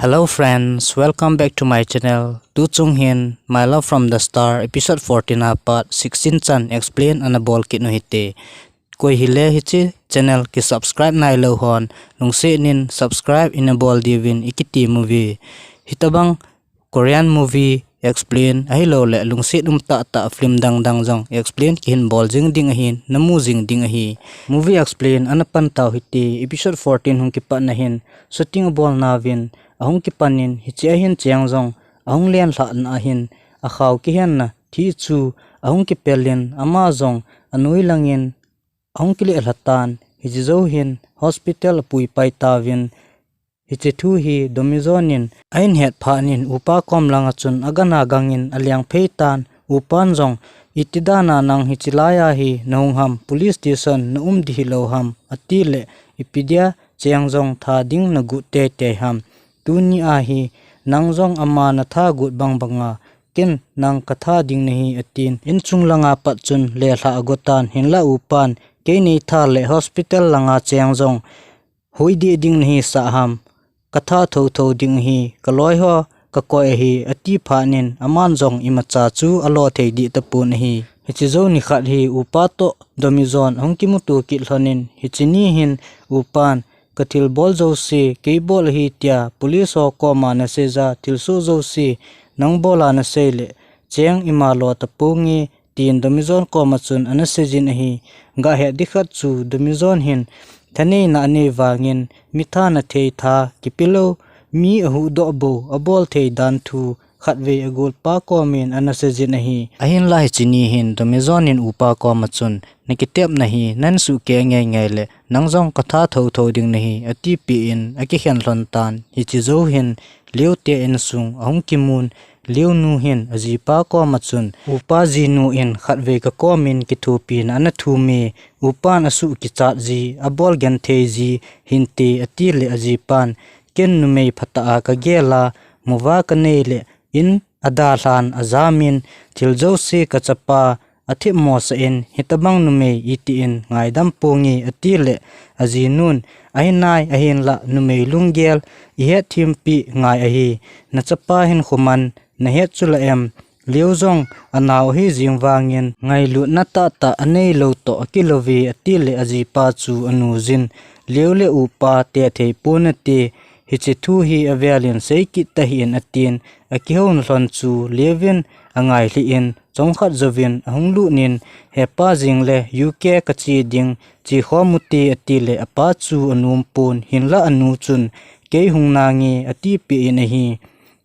Hello friends, welcome back to my channel. Tu Chung Hin, My Love from the Star, episode 14 part 16 chan explain anabol kit no hite. Koi hile hichi channel ki subscribe nai lo hon, nung se nin subscribe inabol divin ikiti movie. Hitabang Korean movie explain ahilo le lungsit ta film dang jong explain kin bol jing ding ahin namu jing ding ahi movie explain anapan taw hiti episode 14 hung ki pa na hin shooting bol na vin ahung ki panin hichi ahin chiang jong ahung lian hla na hin a khaw ki hian na thi chu ahung ki pelin ama jong anui langin ahung ki le hlatan hiji zo hin hospital pui pai ta vin hichi thu hi domizonin ain het phanin upa kom langa chun agana gangin aliang pheitan upan jong itidana nang hichilaya hi nongham police station na di lo ham atile ipidia cheangjong tha ding na gu te ham tuni a hi nangjong ama na tha gut banga ken nang katha ding nahi atin inchung langa pat chun le hla agotan hinla upan ke nei tha le hospital langa cheangjong hoidi ding nahi sa ham katha tho ding hi kaloi ho kakoi hi ati phanin aman jong imacha chu alo thei di tapun hi hichizo ni khat hi upato domizon hongkimutu kilhonin hichini hin upan kathil bol zo si keibol hi tia police ho ko mana seja tilsu zo si nang bola na sele cheng imalo tapungi tin domizon ko machun anasejin hi ga he dikhat chu domizon hin thane na ne wangin mitha na thei tha kipilo mi ahu do bo abol thei dan thu khatwe agol pa ko min anasejin hi ahin lai chini hin domizon in upa ko machun nikitep nahi nan su ke ngai le nangjong katha tho ding nahi ati pi in aki hian hlon tan hi chi zo hin leute en sung ahung kimun leunu hin ajipa ko machun upa jinu in khatwe ka ko min ki thu pin ana thu me upan asu ki chat ji abol gan the ji hinti ati le ajipan ken numei phata ka gela muwa ka nei le in ada hlan azamin thiljo se ka chapa athi mo sa in hitabang numei iti in ngaidam pongi ati le ajinun ainai ahin la numei lunggel ihe thimpi ngai ahi na chapa hin khuman na he chula em leuzong anaw hi jingwangin ngai lu na ta anei lo to kilovi atile ajipa chu anujin leule upa te thei punati hichi thu hi avialin seiki tahin atin akihon hlon chu levin angai li in chongkhat zovin ahunglu nin hepa jingle uk kachi ding chi khomuti atile apa chu anum pun hinla anu chun ke hungnangi ati pi inahi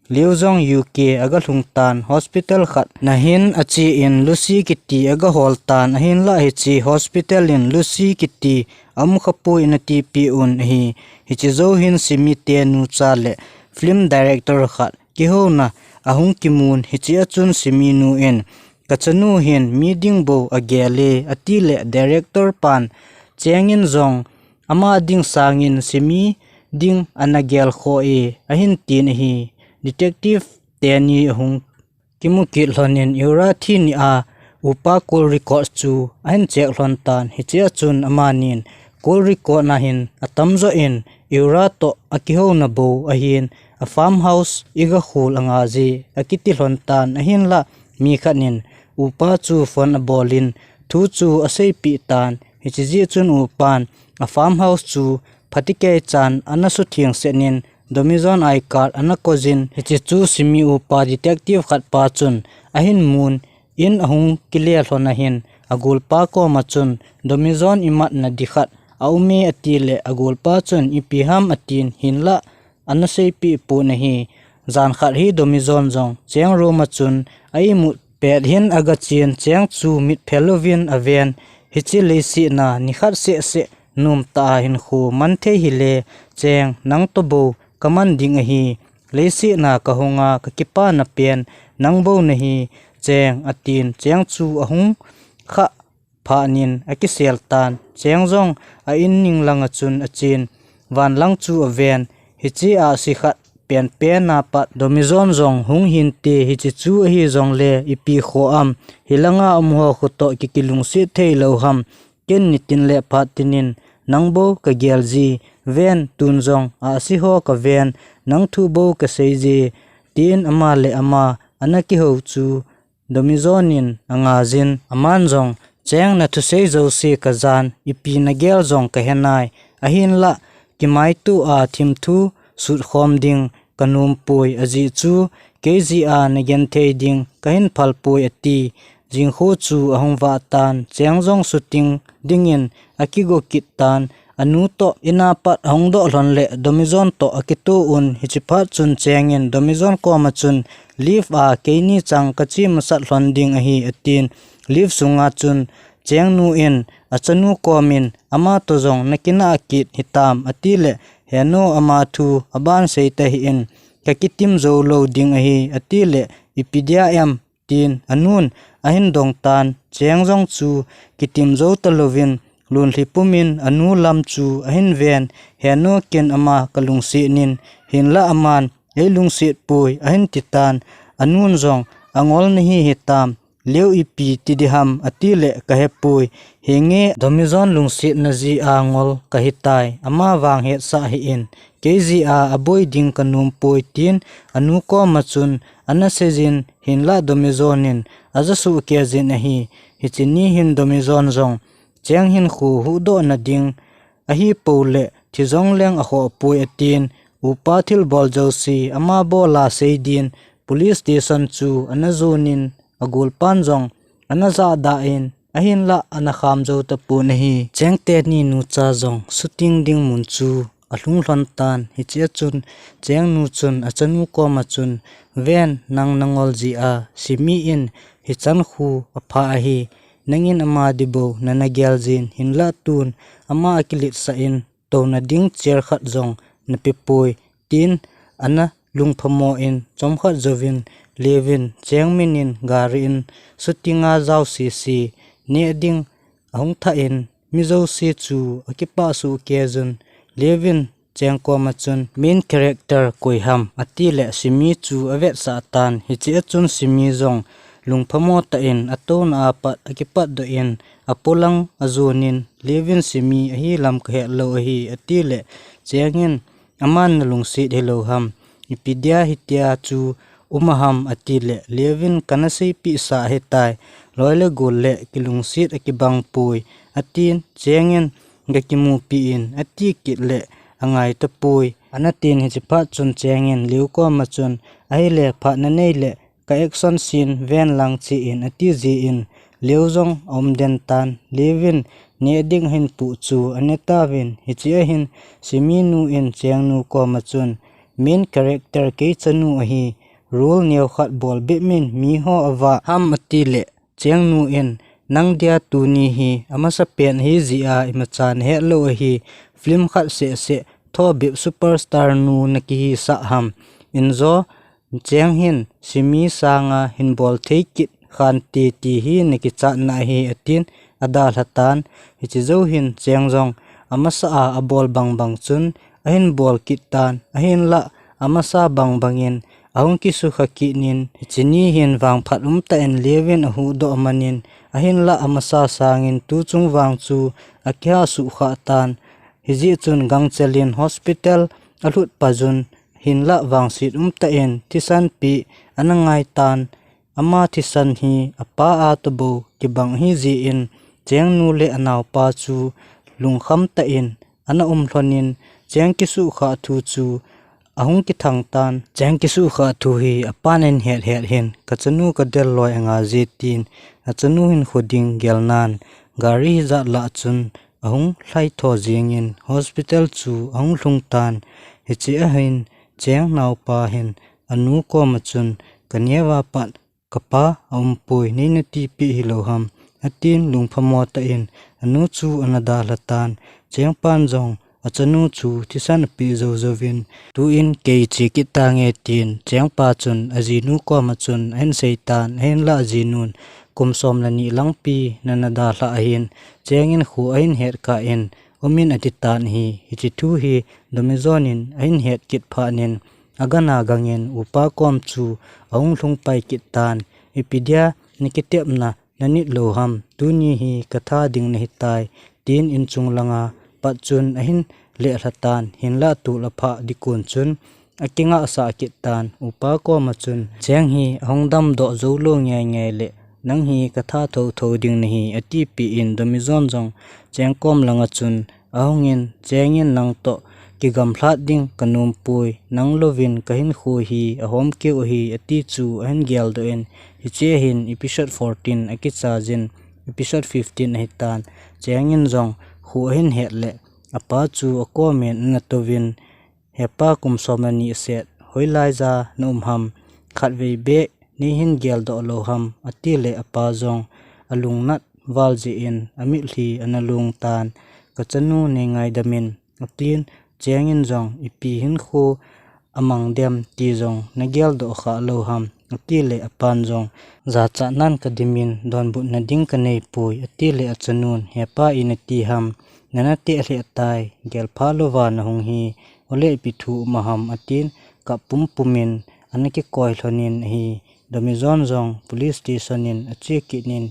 leuzong uk aga lungtan hospital khat nahin achi in lucy kiti aga holtan ahin la hichi hospital in lucy kiti amkhapu inati pi un hi hichi zo hin simite nu chale film director khat ki hona ahung kimun hichi achun siminu in kachanu hin meeting bo agele atile director pan chengin zong ama ding sangin simi ding anagel kho e ahin tin hi detective teni hung kimukil honin yura thini a upa call record chu ahin check hlon tan hichia chun amanin call record na hin atamzo in yura to akiho na bo ahin a farmhouse iga khul anga ji akiti hlon tan ahin la mi khanin upa chu phone a bolin thu chu asei pi tan hichi chun upan a farmhouse chu phatike chan anasu thiang senin domizon I card anakozin hichi chu simi upa detective khat pa chun ahin mun in ahung clear hlona hin agul pa ko machun domizon imat na dikhat aume atile agul pa chun ipiham atin hinla anasei pi pu nahi zan khat hi domizon jong cheng ro machun ai mu pet hin aga chen cheng chu mit phelovin aven hichi leisi na nikhat se num ta hin khu man the hi le cheng nang to bo kaman ding hi leisi na kahonga kakipa na pen nangbo nahi cheng atin cheng chu ahung kha phanin akisel tan cheng jong a in ning langa chun achin wan lang chu aven hichi a sikhat pen na pat domizon jong hung hin te hichi chu hi jong le ipi kho am hilanga amho khuto kikilung si thei lo ham ken nitin le phatinin nangbo ka gelji ven tunjong a si ho ka ven nang thu bo ka seiji tin ama le ama anaki ho chu domizonin anga jin aman jong cheng na thu sei zo si ka jan ipi na gel jong ka henai ahin la kimai tu a thim thu sut khom ding kanum pui aji chu kezi a na gen thei ding kahin phal pui ati jing kho chu ahong wa tan cheng jong suting dingin akigo kitan anu to ina pat hong do hlon le domizon to akitu un hichipa chun chengin domizon ko ma chun leaf a keini chang kachi masat hlon ding a hi atin leaf sunga chun cheng nu in achanu komin ama to jong nakina akit hitam atile heno ama thu aban seita hi in kakitim zo lo ding a hi atile ipidia em tin anun ahin dong tan cheng jong chu kitim zo talovin lun hlipumin anu lam chu ahin ven heno ken ama kalungsi nin hinla aman leilungsi pui ahin titan anun jong angol ni hi hitam leu ipi tidiham atile kahepui henge domizon lungsi naji angol kahitai ama wang he sa hi in kezi a aboi ding kanum pui tin anu ko machun anasejin hinla domizonin ajasu kezin a hi hichini hin domizon jong cheng hin khu hu do na ding a hi pole thizong leng a ho pui atin upa thil bol josi ama bola seidin police station chu anazunin agul panjong anaza da in ahin la anakham jo ta pu nahi chengte ni nu cha jong shooting ding mun chu alung hlon tan hi che chun cheng nu chun achanu ko ma chun ven nang nangol ji a simi in hi chan khu apha a hi nangin ama dibo nanagel jin hinla tun ama akilit sa in to na ding chair khat jong na pipoi tin ana lungphamo in chomkhat jovin levin chengminin garin sutinga jaw si si ne ding ahong tha in mizo si chu akipa su kezun levin chengko machun main character koiham atile simi chu avet sa tan hichi chun simi jong lungphamo ta in aton apat akipat do in apolang azunin levin simi ahi lam khe lo ahi atile chengin aman lungsi helo ham ipidia hitia chu umaham atile levin kanasei pi sa hetai loile golle kilungsit akibang pui atin chengin gakimu pi in ati kitle angai ta pui anatin hichipa chun chengin liuko machun aile pha na neile ka action scene ven lang chi in ati ji in leujong omden tan levin neding hin pu chu aneta win hichi hin siminu in chengnu ko machun main character ke chanu ahi rule neu khat bol bemin mi ho awa ham atile chengnu in nangdia tuni hi amasa pen hi zia imachan he lo hi film khat se thobi superstar nu naki hi sa ham inzo cheng hin simi sanga hin bol theikit khan ti hi niki cha na hi atin ada latan hi zo hin chengjong amasa a bol bang chun ahin bol kitan ahin la amasa bangin ahong kisu khaki nin chini hin wang phat ta en levin ahu do manin ahin la amasa sangin tu chung wang chu akya su kha tan hiji chun gangchelin hospital alut pajun hinla wang sit ta en tisan pi anangai tan ama thisan hi apa a to bo kibang hi ji in chengnu le anaw pa chu lungkham ta in ana hlonin cheng kisu kha thu chu ahung ki thang tan cheng kisu kha thu hi apanen het hin kachanu ka del loi anga jetin achanu hin khoding gelnan gari za la chun ahung hlai tho jingin hospital chu ahung lungtan hichi a hin cheng naw pa hin anu ko machun kanyewa pat kapa pui ni ti pi hiloham atin lungphamo ta in anu chu anada latan cheng pan jong achanu chu thisan pi zovin tu in ke chi kitange tin chengpa chun ajinu ko machun en seitan hen la jinun kumsom lani langpi nanada la hin chengin khu ain her ka in omin atitan hi hichi thu hi domizonin ain het kit phanin agana gangin upa kom chu aung lungpai kitan ipidia nikitepna nanit loham tuni hi katha ding nei tai tin in chung langa pachun ahin le hlatan hinla tu lapha dikun chun akinga sa kitan upa ko machun cheng hi hongdam do zolo nge nge le nang hi katha tho tho ding ni ati pi in domizon jong cheng kom langa chun ahongin chengin nang to ki gam hlat ding kanum pui nang lovin kahin khu hi ahom ke o hi ati chu an gyal do en hi che hin episode 14 akicha jin episode 15 hitan chengin jong khu hin het le apa chu comment na tovin hepa kum somani set hoilai za numham khatwei be ni hin gyal do lo ham ati le apa jong alungnat walji in ami hli analung tan kachanu ne ngai damin atin chengin jong ipi hin khu amang dem ti jong nagyal do kha lo ham ati le apan jong za cha nan kadimin don bu na ding ka nei pui ati le achanun hepa inati ham nana te hle tai gel phalowa na hung hi ole pithu maham atin ka pumpumin anaki koi hlonin hi domizon jong police station in acheki nin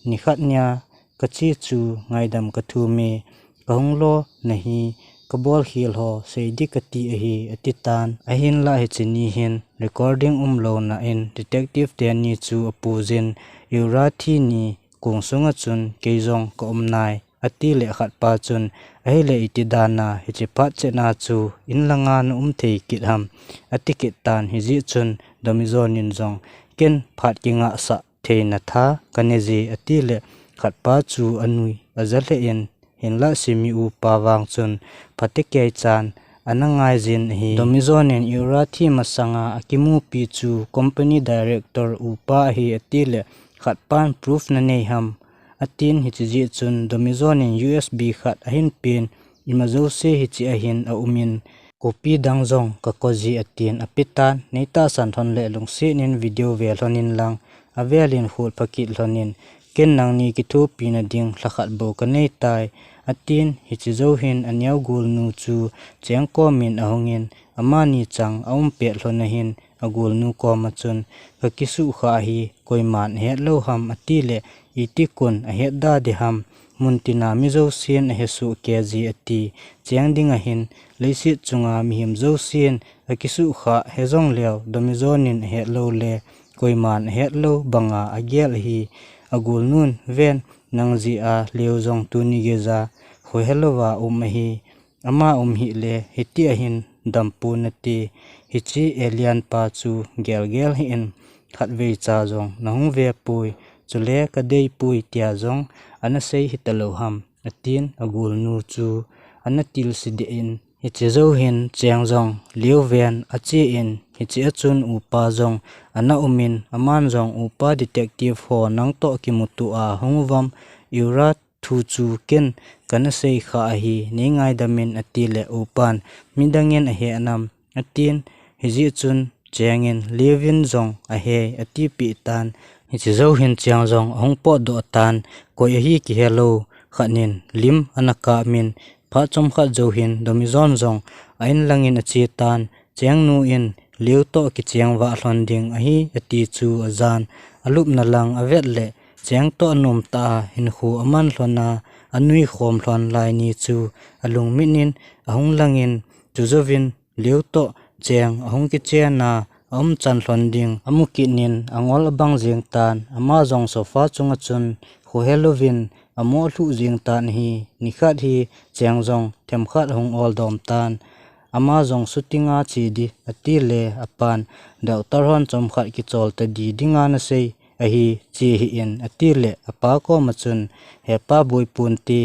nikhatnya kachi chu ngaidam kathu me kahunglo nahi kabol khil ho seidi kati hi atitan ahin la hi chini hin recording lo na in detective teni chu apuzin yurathi ni kungsunga chun keijong ko omnai ati le khat pa chun ai le itidana hi chipa chena chu inlanga no thei kit ham ati kit tan hi ji chun domizon in jong ken phat kinga sa theina tha kaneji ati le khat pa chu anui azale in hinla simi u pawang chun phatike chan anangai jin hi domizon in yurathi masanga akimu pi chu company director upa hi ati le khatpan proof na nei ham atin hi chi chun domizon in USB khat ahin pin imazo se hi chi ahin a umin copy dangjong ka koji atin apitan neita san thon le lungsi nin video vel honin lang avelin hul phakit hlonin ken nang ni ki thu pina ding hlakhat bo ka nei tai atin hi chi zo hin anyau gul nu chu cheng ko min ahongin amani chang aum pe hlona hin agul nu ko ma chun ka kisu kha hi koiman he lo ham ati le itikun a he da de ham muntina mi zo sien he su kg ati cheng ding a hin leisi chunga mi him zo sien a kisu kha he jong lew domizonin he lo le koiman he lo banga agel hi agul nun ven nangji a lew jong tu ni ge za khoi helowa hi ama hi le hiti a hin dampu nati hichi alien pa chu gel gel hi in khatwei cha jong nahung ve pui chule ka dei pui tia jong ana sei hitalo ham atin agul nu chu ana til sidi in hichi zo hin cheng jong liu ven achi in hichi achun upa jong ana umin aman jong upa detective ho nang to kimutu a hongwam yura thu chu ken kana sei kha hi ningai damin atile upan midangin a he anam atin hiji chun chengin levin jong a he ati pi tan hichi zo hin chiang jong hongpo do tan koi hi ki hello khanin lim anaka min pha chom kha zo hin domizon jong ain langin achi tan cheng nu in liu to ki chiang wa hlon ding a hi ati chu azan alup na lang avet le cheng to num ta hin khu aman hlona anui khom hlon lai ni chu alung minin ahung langin chuzovin liu to cheng ahung ki chena chan hlon ding amuki nin angol bang jing tan ama jong sofa chunga chun khu helovin amo hlu jing tan hi nikhat hi cheng jong them khat hung ol dom tan ama jong shootinga chi di ati le apan daw tar hon chom khat ki chol ta di dinga na sei a hi chi hi in ati le apa ko machun hepa boi pun ti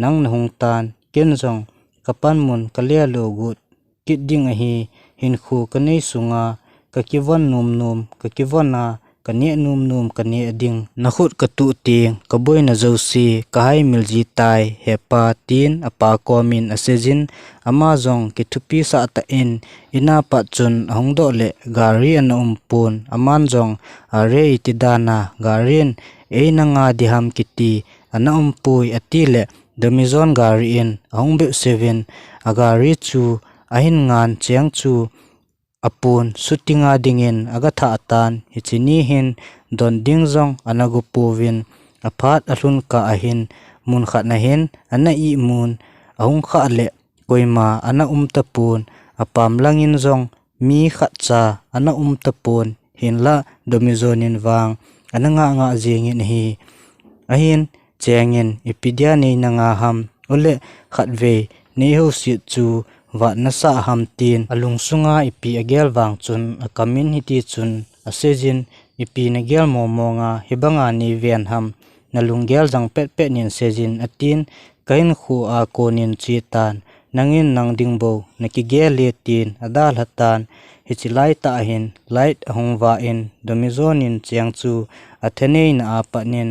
nang na hung tan ken jong kapan mun kalia lo gut kit ding a hi hin khu kanei sunga kakivon num num kakivona kanie num num kanie ding nakhut katu ting kaboi na josi kahai milji tai hepa tin apa komin asejin ama jong kithupi sa ta in ina pa chun hongdo le gari an umpun aman jong are itidana garin eina nga diham kiti ana umpui atile domizon gari in hongbe 7 agari chu ahin ngan cheng chu apun shootinga dingin agatha atan hichini hin don dingjong anagu povin aphat alun ka ahin mun khat na hin ana I mun ahung kha le koima ana tapun apam langin zong mi khat cha ana tapun hinla domizonin wang ananga nga jengin hi ahin chengin ipidia nei nanga ham ole khatve nei ho si chu wa nasa ham tin alungsunga ipi agel wang chun akamin hiti chun asejin ipi na gel momonga hibanga ni ven ham nalunggel jang pet pet nin sejin atin kain khu a konin chitan nangin nangdingbo nakigel le tin adal hatan hichilai ta hin light hongwa in domizonin chengchu athenei na apanin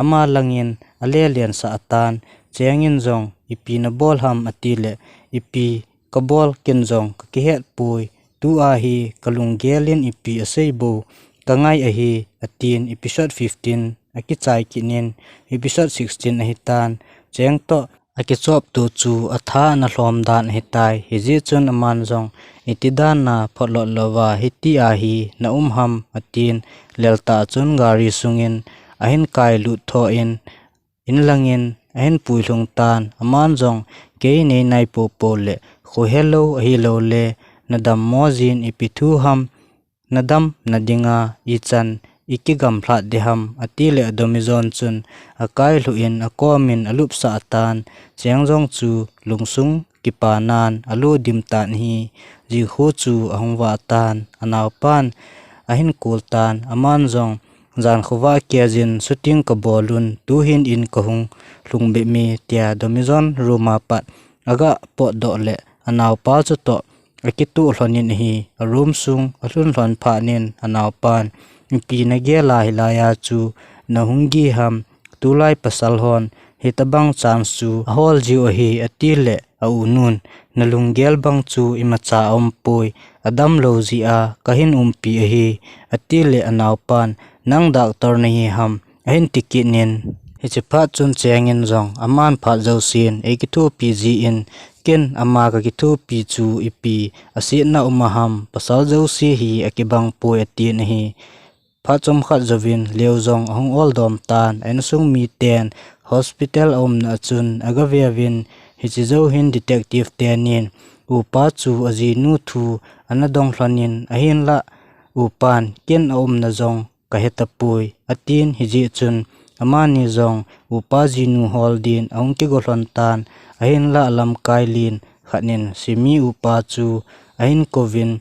ama langin alelian sa atan chengin jong ipi na bol ham atile ipi kabol kenjong kakihet pui tu a hi kalunggelin ipi aseibo kangai a hi atin episode 15 akichai kinin episode 16 ahitan chengto akichop tu chu atha na hlom dan hitai hiji chun aman jong itidan na pholot lowa hiti a hi na ham atin lelta chun gari sungin ahin kai lu tho in inlangin ahin puilung tan aman jong ke nei nai po pole kho hello hello le nadam mojin ipithu ham nadam nadinga ichan ikigam hlat deham atile domizon chun akai luin akomin alup sa atan chengjong chu lungsung kipanan alu dimtan hi ji kho chu ahungwa tan anaupan ahin kultan aman jong jan khowa kiajin shooting ka bolun tuhin in kahung lungbe mi tia domizon ruma pat aga po do le anaw pa chu to akitu hlonin hi room sung alun hlon pha nin anaw pan pi na ge la hilaya chu nahungi ham tulai pasal hon hitabang chance chu hol jiu hi atile aunun nalunggel bang chu imacha ompoi adam loji a kahin umpi hi atile anaw pan nang doctor nahi ham ahin tikinin hichipa chun chengin jong aman pha josin ekitu pg in ken ama ka kitu pi chu ipi asina umaham pasal josi hi akibang poi atin hi phachom khat jovin leuzong ahong oldom tan ensung mi ten hospital na chun agaviavin hichizo hin detective tenin upa chu azinu thu anadong hlanin ahin la upan ken na jong kahetapui atin hiji chun amani jong upa jinu holdin aungki golontan ahin la lam kailin khanin simi upa chu ahin kovin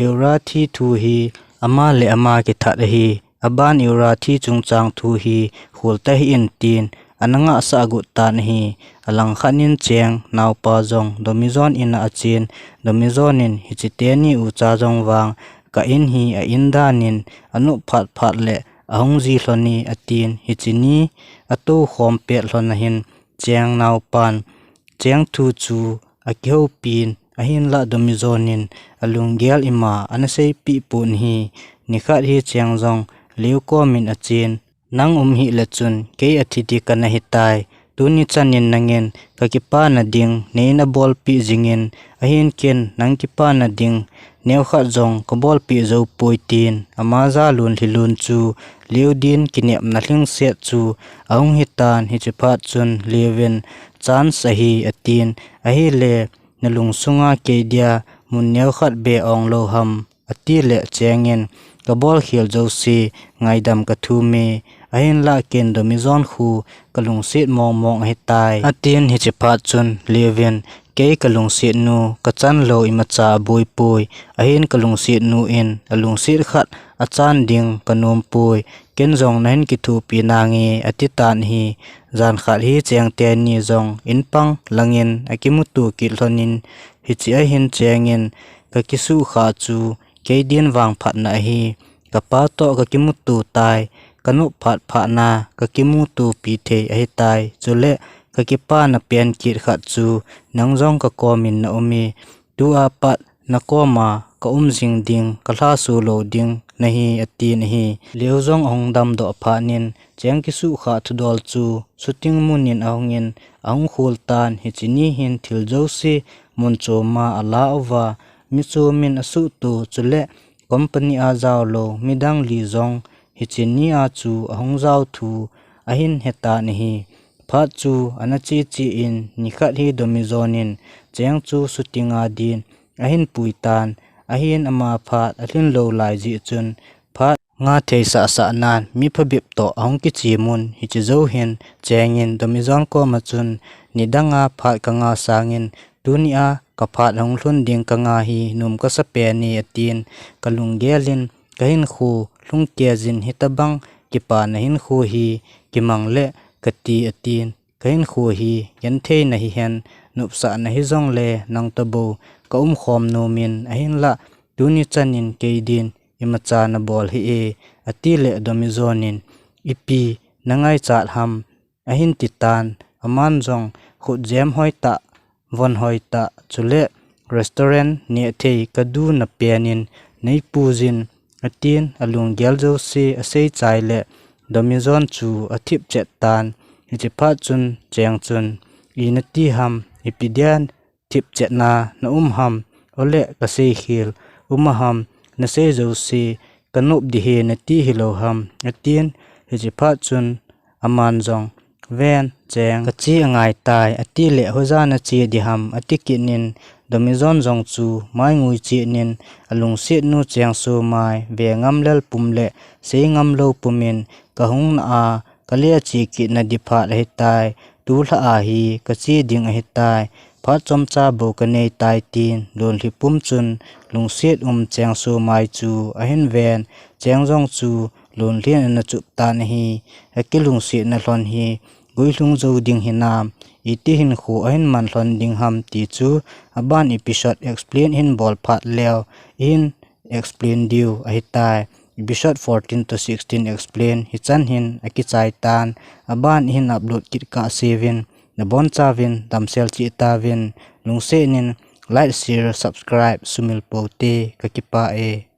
eura thi thu hi ama le ama ki that hi aban eura thi chungchang thu hi khulta hi in tin ananga sa gu tan hi alang khanin cheng naupa jong domizon ina achin domizonin hichiteni ucha jong wang ka in hi a indanin anu phat phat le ahungji hloni atin hichini atu khompet hlona hin cheng naupan cheng thu chu akho pin ahin la domizonin alunggel ima anasei pi pun hi nikhat hi chengjong leuko min achin nang hi lechun ke athiti kana hitai tuni chanin nangen kakipa na ding neina bol pi jingin ahin ken nangkipa na ding neukha jong kobol pi zo poitin amaza lun hilun chu leudin kinep na hling set chu aung hitan hichiphat chun leven chan sahi atin ahi le nalungsunga kedia mun neukhat be ong lo ham ati le chengin kabol khil josi ngaidam kathume ahin la ken domizon khu kalungsit mong hitai atin hichiphat chun leven ke kalungsit nu kachan lo imacha boipui ahin kalungsit nu in alungsit khat achan ding kanum pui kenjong nain kithu pinangi atitan hi jan khat hi chengte ni jong inpang langin akimutu kilhonin hichi a hin chengin kakisu kha chu keidin wang phatna hi kapa to kakimutu tai kanu phat phana kakimutu pithe ahi tai chule kakipa na pen kit khat chu nangjong ka komin na umi tu apat na koma ka jing ding kala su lo ding nahi ati nahi leuzong ongdam do phanin chengkisu kha thudol chu shooting munin ahongin aung khultan hichini hin thiljosi munchoma ala owa michumin asu tu chule company a jaw lo midang li jong hichini a chu ahong jaw thu ahin heta nahi pha chu anachi chi in nikhat hi domizonin cheng chu sutinga din ahin puitan ahin ama phat ahlin lo lai ji chun phat nga thei sa sa nan mi phabip to ahong ki chimun hi chi zo hin chengin domizon ko machun nidanga phat kanga sangin dunia ka phat hong hlun ding kanga hi num ka sa pe ni atin kalunggelin kahin khu hlungke jin hitabang kipa na hin khu hi kimangle kati atin kahin khu hi yan thei na hi hen nupsa na hi zong le nang tabo ka khom no min ahin la tuni chanin keidin imacha na bol hi e ati le domizonin ipi nangai chat ham ahin titan aman jong khu jem hoita von hoita chule restaurant ne thei kadu na pianin nei pujin atin alung gel jo se asei chai le domizon chu athip chet tan ichipa chun cheng chun inati ham ipidian thip chet na ham ole ka sei khil ham na sei zo se kanup di he na ti hilo ham atin ichipa chun aman jong ven cheng kachi angai tai ati le hozana chi di ham atikinin domizon jong chu mai ngui chi nin alung se nu cheng su mai ve ngam lel pumle se ngam lo pumin kahung na a kalia chi ki na di pha le tai tu hla a hi kachi ding a hi tai pha chom cha bo ka nei tai tin lon hi pum chun lung set cheng su mai chu a hin ven cheng jong chu lon lian na chu ta na hi akilung se na hlon hi goilung zo ding hi nam iti hin khu ahin man hlon ding ham ti chu aban episode explain hin bol phat leo in explain diu ai tai episode 14 to 16 explain hi chan hin akichai tan aban hin upload kit ka 7 na bon chavin damsel chi tawin lungse nin like share subscribe sumil pote kakipah e